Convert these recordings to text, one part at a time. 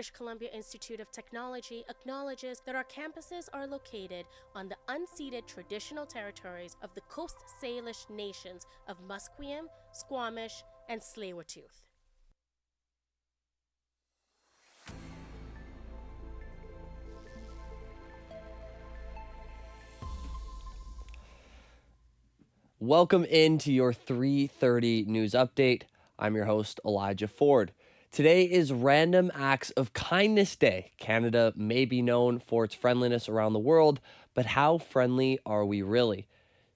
British Columbia Institute of Technology acknowledges that our campuses are located on the unceded traditional territories of the Coast Salish nations of Musqueam, Squamish, and Tsleil-Waututh. Welcome into your 3:30 news update. I'm your host, Elijah Ford. Today is Random Acts of Kindness Day. Canada may be known for its friendliness around the world, but how friendly are we really?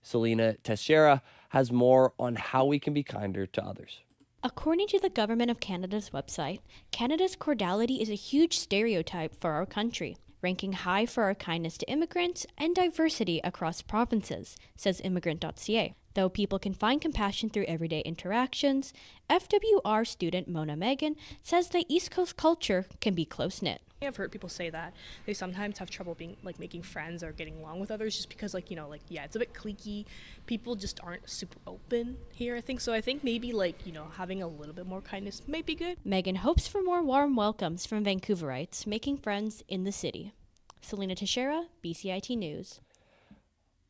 Selena Teixeira has more on how we can be kinder to others. According to the Government of Canada's website, Canada's cordiality is a huge stereotype for our country, ranking high for our kindness to immigrants and diversity across provinces, says immigrant.ca. Though people can find compassion through everyday interactions, FWR student Mona Megan says the East Coast culture can be close-knit. I've heard people say that they sometimes have trouble making friends or getting along with others just because it's a bit cliquey. People just aren't super open here, I think. So I think maybe having a little bit more kindness might be good. Megan hopes for more warm welcomes from Vancouverites making friends in the city. Selena Teixeira, BCIT News.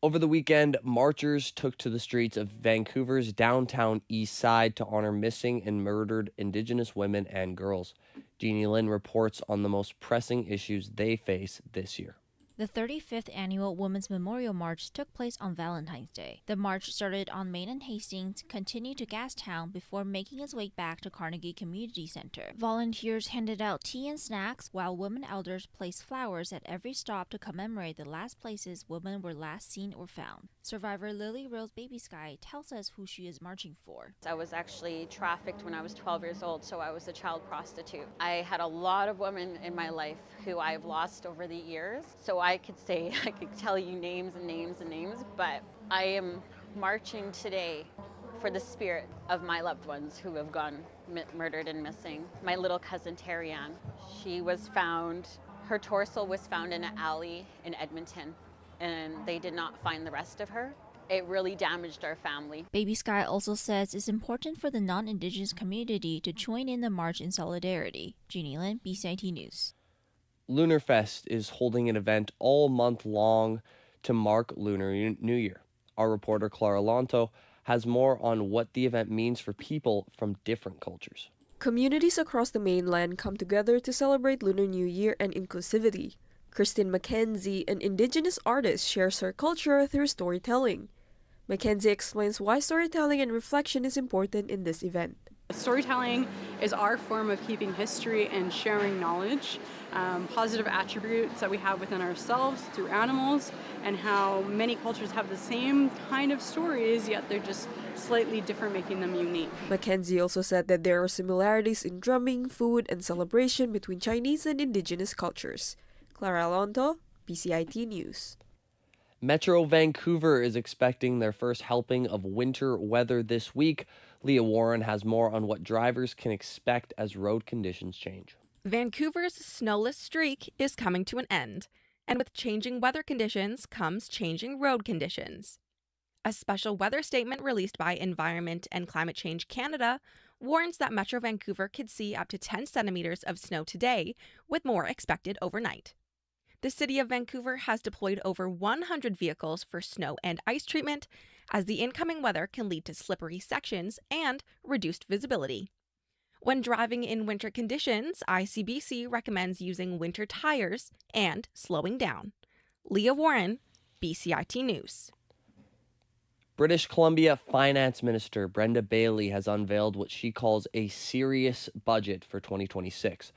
Over the weekend, marchers took to the streets of Vancouver's downtown east side to honor missing and murdered Indigenous women and girls. Jeannie Lynn reports on the most pressing issues they face this year. The 35th Annual Women's Memorial March took place on Valentine's Day. The march started on Main and Hastings, continued to Gastown before making its way back to Carnegie Community Center. Volunteers handed out tea and snacks, while women elders placed flowers at every stop to commemorate the last places women were last seen or found. Survivor Lily Rose Baby Sky tells us who she is marching for. I was actually trafficked when I was 12 years old, so I was a child prostitute. I had a lot of women in my life who I've lost over the years, so I could tell you names and names and names, but I am marching today for the spirit of my loved ones who have gone murdered and missing. My little cousin Terry Ann, she was found, her torso was found in an alley in Edmonton, and they did not find the rest of her. It really damaged our family. Baby Sky also says it's important for the non-Indigenous community to join in the march in solidarity. Jeannie Lynn, BCIT News. Lunar Fest is holding an event all month long to mark Lunar New Year. Our reporter Clara Lonto has more on what the event means for people from different cultures. Communities across the mainland come together to celebrate Lunar New Year and inclusivity. Christine Mackenzie, an Indigenous artist, shares her culture through storytelling. Mackenzie explains why storytelling and reflection is important in this event. Storytelling is our form of keeping history and sharing knowledge, positive attributes that we have within ourselves through animals, and how many cultures have the same kind of stories, yet they're just slightly different, making them unique. Mackenzie also said that there are similarities in drumming, food, and celebration between Chinese and Indigenous cultures. Clara Lonto, BCIT News. Metro Vancouver is expecting their first helping of winter weather this week. Leah Warren has more on what drivers can expect as road conditions change. Vancouver's snowless streak is coming to an end, and with changing weather conditions comes changing road conditions. A special weather statement released by Environment and Climate Change Canada warns that Metro Vancouver could see up to 10 centimeters of snow today, with more expected overnight. The City of Vancouver has deployed over 100 vehicles for snow and ice treatment, as the incoming weather can lead to slippery sections and reduced visibility. When driving in winter conditions, ICBC recommends using winter tires and slowing down. Leah Warren, BCIT News. British Columbia Finance Minister Brenda Bailey has unveiled what she calls a serious budget for 2026.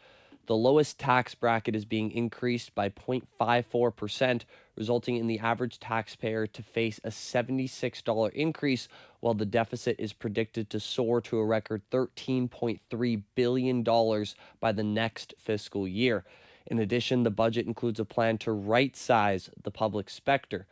The lowest tax bracket is being increased by 0.54%, resulting in the average taxpayer to face a $76 increase, while the deficit is predicted to soar to a record $13.3 billion by the next fiscal year. In addition, the budget includes a plan to right-size the public sector.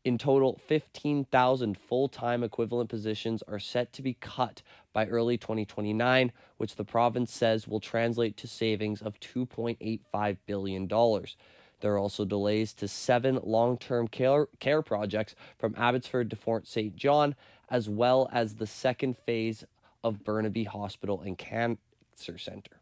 In total, 15,000 full-time equivalent positions are set to be cut by early 2029, which the province says will translate to savings of $2.85 billion. There are also delays to 7 long-term care projects from Abbotsford to Fort St. John, as well as the second phase of Burnaby Hospital and Cancer Center.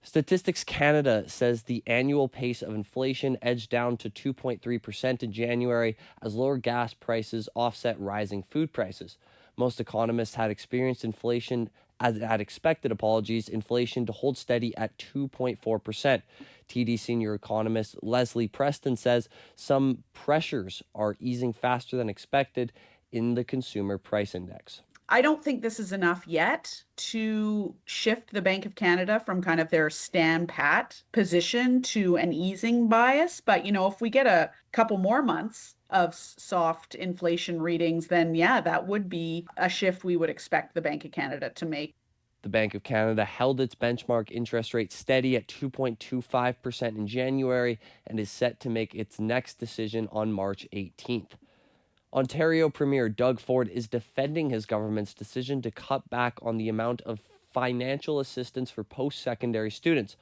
Statistics Canada says the annual pace of inflation edged down to 2.3% in January as lower gas prices offset rising food prices. Most economists had experienced inflation, as had expected, inflation to hold steady at 2.4%. TD senior economist Leslie Preston says some pressures are easing faster than expected in the consumer price index. I don't think this is enough yet to shift the Bank of Canada from kind of their stand pat position to an easing bias. But, if we get a couple more months of soft inflation readings, then yeah, that would be a shift we would expect the Bank of Canada to make. The Bank of Canada held its benchmark interest rate steady at 2.25% in January and is set to make its next decision on March 18th. Ontario Premier Doug Ford is defending his government's decision to cut back on the amount of financial assistance for post-secondary students.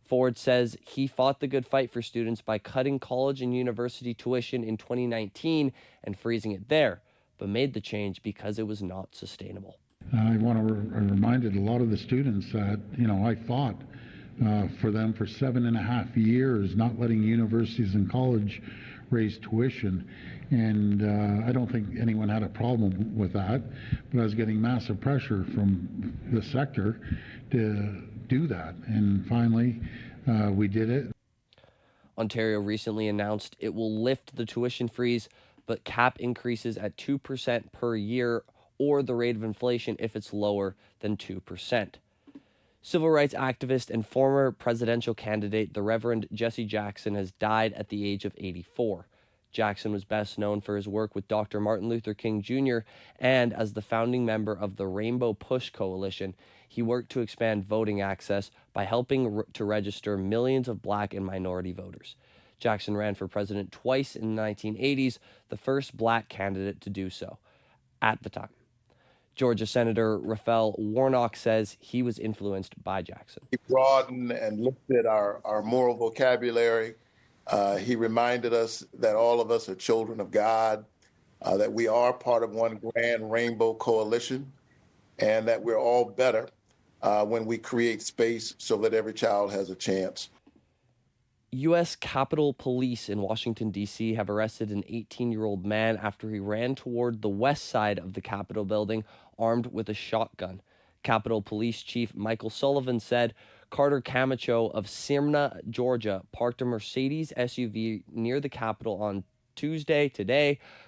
Ford says he fought the good fight for students by cutting college and university tuition in 2019 and freezing it there, but made the change because it was not sustainable. I want to remind a lot of the students that, I fought for them for 7.5 years, not letting universities and college raise tuition. And I don't think anyone had a problem with that, but I was getting massive pressure from the sector to do that. And finally, we did it. Ontario recently announced it will lift the tuition freeze, but cap increases at 2% per year or the rate of inflation if it's lower than 2%. Civil rights activist and former presidential candidate, the Reverend Jesse Jackson, has died at the age of 84. Jackson was best known for his work with Dr. Martin Luther King Jr. and as the founding member of the Rainbow Push Coalition. He worked to expand voting access by helping to register millions of Black and minority voters. Jackson ran for president twice in the 1980s, the first Black candidate to do so at the time. Georgia Senator Raphael Warnock says he was influenced by Jackson. He broadened and lifted our moral vocabulary. He reminded us that all of us are children of God, that we are part of one grand rainbow coalition, and that we're all better when we create space so that every child has a chance. U.S. Capitol Police in Washington, D.C. have arrested an 18-year-old man after he ran toward the west side of the Capitol building armed with a shotgun. Capitol Police Chief Michael Sullivan said Carter Camacho of Smyrna, Georgia, parked a Mercedes SUV near the Capitol on Tuesday,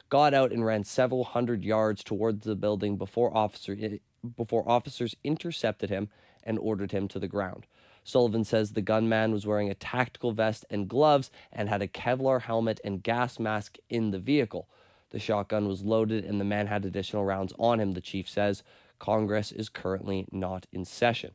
got out and ran several hundred yards towards the building before officers intercepted him and ordered him to the ground. Sullivan says the gunman was wearing a tactical vest and gloves and had a Kevlar helmet and gas mask in the vehicle. The shotgun was loaded and the man had additional rounds on him, the chief says. Congress is currently not in session.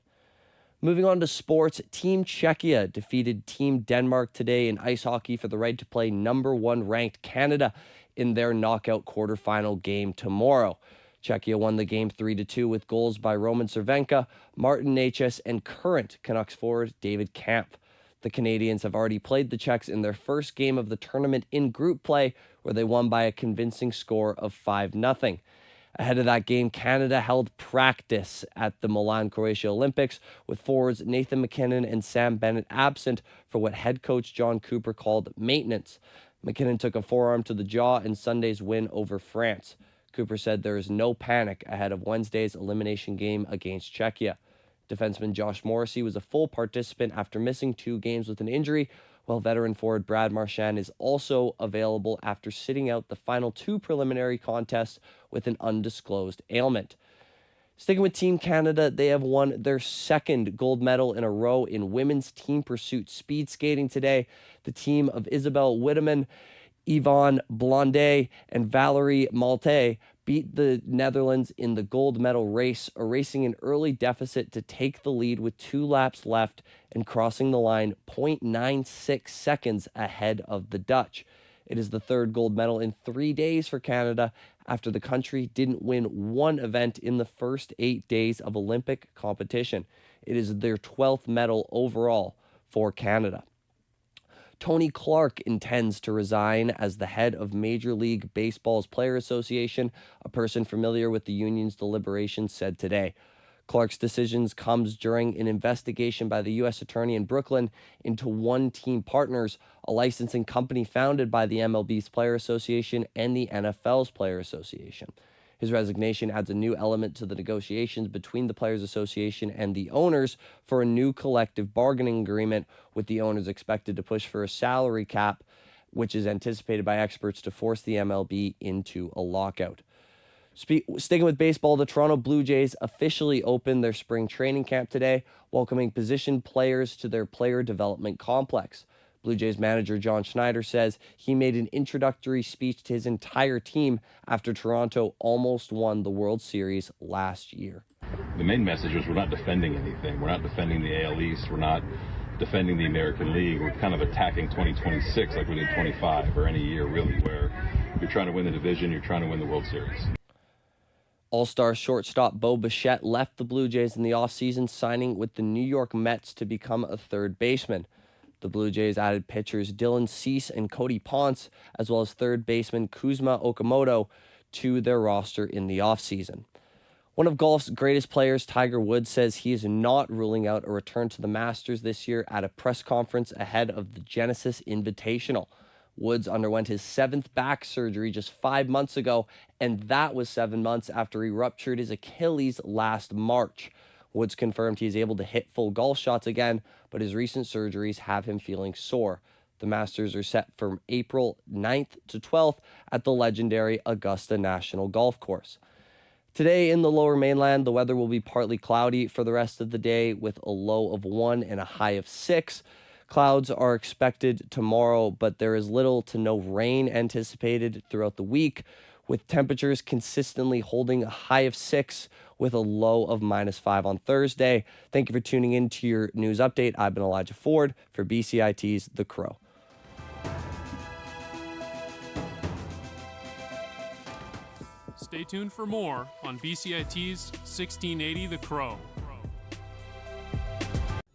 Moving on to sports, Team Czechia defeated Team Denmark today in ice hockey for the right to play number 1 ranked Canada in their knockout quarterfinal game tomorrow. Czechia won the game 3-2 with goals by Roman Cervenka, Martin Necas, and current Canucks forward David Kampf. The Canadians have already played the Czechs in their first game of the tournament in group play, where they won by a convincing score of 5-0. Ahead of that game, Canada held practice at the Milan Croatia Olympics, with forwards Nathan McKinnon and Sam Bennett absent for what head coach John Cooper called maintenance. McKinnon took a forearm to the jaw in Sunday's win over France. Cooper said there is no panic ahead of Wednesday's elimination game against Czechia. Defenseman Josh Morrissey was a full participant after missing 2 games with an injury, while veteran forward Brad Marchand is also available after sitting out the final 2 preliminary contests with an undisclosed ailment. Sticking with Team Canada, they have won their 2nd gold medal in a row in women's team pursuit speed skating today. The team of Isabelle Witteman, Yvonne Blondet, and Valerie Malte beat the Netherlands in the gold medal race, erasing an early deficit to take the lead with 2 laps left and crossing the line 0.96 seconds ahead of the Dutch. It is the 3rd gold medal in 3 days for Canada after the country didn't win 1 event in the first 8 days of Olympic competition. It is their 12th medal overall for Canada. Tony Clark intends to resign as the head of Major League Baseball's Player Association, a person familiar with the union's deliberations said today. Clark's decisions comes during an investigation by the U.S. Attorney in Brooklyn into One Team Partners, a licensing company founded by the MLB's Player Association and the NFL's Player Association. His resignation adds a new element to the negotiations between the Players Association and the owners for a new collective bargaining agreement, with the owners expected to push for a salary cap, which is anticipated by experts to force the MLB into a lockout. Sticking with baseball, the Toronto Blue Jays officially opened their spring training camp today, welcoming position players to their player development complex. Blue Jays manager John Schneider says he made an introductory speech to his entire team after Toronto almost won the World Series last year. The main message was we're not defending anything. We're not defending the AL East. We're not defending the American League. We're kind of attacking 2026 like we did 25 or any year really, where you're trying to win the division, you're trying to win the World Series. All-star shortstop Bo Bichette left the Blue Jays in the offseason, signing with the New York Mets to become a third baseman. The Blue Jays added pitchers Dylan Cease and Cody Ponce, as well as third baseman Kuzma Okamoto, to their roster in the offseason. One of golf's greatest players, Tiger Woods, says he is not ruling out a return to the Masters this year at a press conference ahead of the Genesis Invitational. Woods underwent his 7th back surgery just 5 months ago, and that was 7 months after he ruptured his Achilles last March. Woods confirmed he is able to hit full golf shots again, but his recent surgeries have him feeling sore. The Masters are set from April 9th to 12th at the legendary Augusta National Golf Course. Today in the Lower Mainland, the weather will be partly cloudy for the rest of the day with a low of 1 and a high of 6. Clouds are expected tomorrow, but there is little to no rain anticipated throughout the week, with temperatures consistently holding a high of 6 with a low of -5 on Thursday. Thank you for tuning in to your news update. I've been Elijah Ford for BCIT's The Crow. Stay tuned for more on BCIT's 1680 The Crow.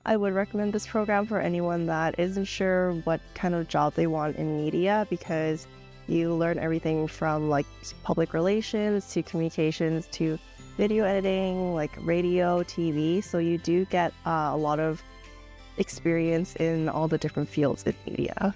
I would recommend this program for anyone that isn't sure what kind of job they want in media, because you learn everything from like public relations to communications to video editing, like radio, TV. So you do get a lot of experience in all the different fields in media.